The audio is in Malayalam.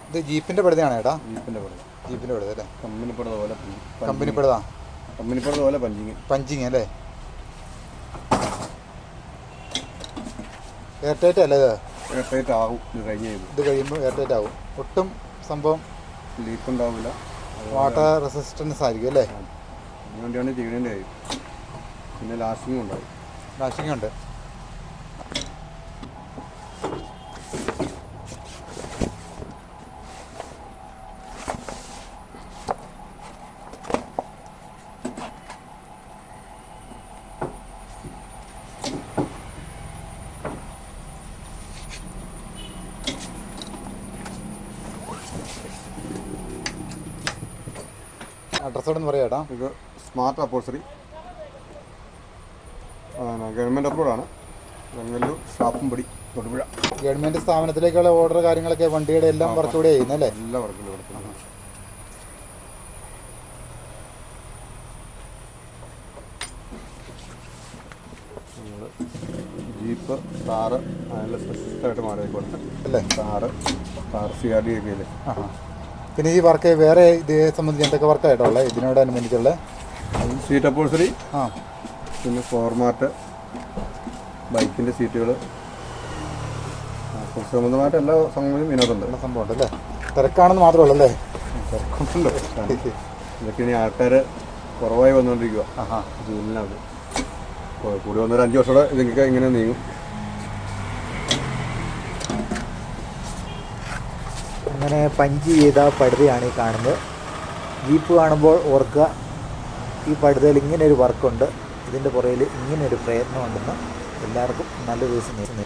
ഇത് ജീപ്പിൻ്റെ പടുതയാണ് ഏട്ടാ? ജീപ്പിൻ്റെ പടുത അല്ലേ? കമ്പനിപ്പടുത പോലെ കമ്പനിപ്പടുത പോലെ പഞ്ചിങ് അല്ലേ? എയർ ടൈറ്റ് അല്ലേ? എയർ ടൈറ്റ് ആവും. ഇത് കഴിയുമ്പോൾ എയർ ടൈറ്റ് ആവും. ഒട്ടും സംഭവം ലീക്ക് ഉണ്ടാവില്ല. വാട്ടർ റെസിസ്റ്റൻസ് ആയിരിക്കും അല്ലേ? അതിന് വേണ്ടിയാണ് ചെയ്യണേൻ്റെ കാര്യം. പിന്നെ ലാസ്റ്റിങ്ങും ഉണ്ട്. അഡ്രസ്സോടൊന്ന് പറയാം ഏട്ടാ. ഇത് സ്മാർട്ട് അപ്പോൾസറി ഗവൺമെൻറ് അപ്രൂവ്ഡാണ്. വെങ്ങല്ലൂർ ഷാപ്പുംപടി തൊടുപുഴ. ഗവൺമെൻറ് സ്ഥാപനത്തിലേക്കുള്ള ഓർഡർ കാര്യങ്ങളൊക്കെ വണ്ടിയുടെ എല്ലാം വർക്കൂടെ ചെയ്യുന്നല്ലേ? എല്ലാ വർക്കിലും കൊടുക്കുന്നത്. ജീപ്പ്, കാറ് അതിനുള്ള സ്പെഷ്യലായിട്ട് മാറി കൊടുത്ത് അല്ലേ? കാറ് CRD ഒക്കെ ഇല്ലേ. പിന്നെ ഈ വർക്ക് വേറെ ഇതേ സംബന്ധിച്ച് എന്തൊക്കെ വർക്കായിട്ടോ ഉള്ളത് ഇതിനോടനുബന്ധിച്ചുള്ള? സീറ്റ് അപ്പോൾസറി, പിന്നെ ഫോർമാറ്റ്, ബൈക്കിൻ്റെ സീറ്റുകൾ, സംബന്ധമായിട്ട് എല്ലാ സംഭവങ്ങളും ഇതിനകത്തുണ്ട്. എല്ലാ സംഭവം ഉണ്ട് അല്ലേ? തിരക്കാണെന്ന് മാത്രമേ ഉള്ളൂ അല്ലേ? തിരക്കുണ്ട്. ഇതൊക്കെ ഇനി ആൾക്കാർ കുറവായി വന്നുകൊണ്ടിരിക്കുക. ജൂനിനകത്ത് കൂടി വന്നൊരു 5 വർഷത്തോടെ ഇതൊക്കെ ഇങ്ങനെ നീങ്ങും. അങ്ങനെ പഞ്ച് ചെയ്ത പടുതയാണ് ഈ കാണുന്നത്. ജീപ്പ് കാണുമ്പോൾ ഓർക്കുക, ഈ പടുതയിൽ ഇങ്ങനെയൊരു വർക്കുണ്ട്, ഇതിൻ്റെ പുറകിൽ ഇങ്ങനെയൊരു പ്രയത്നമുണ്ടെന്ന്. എല്ലാവർക്കും നല്ല ദിവസം നേരുന്നു.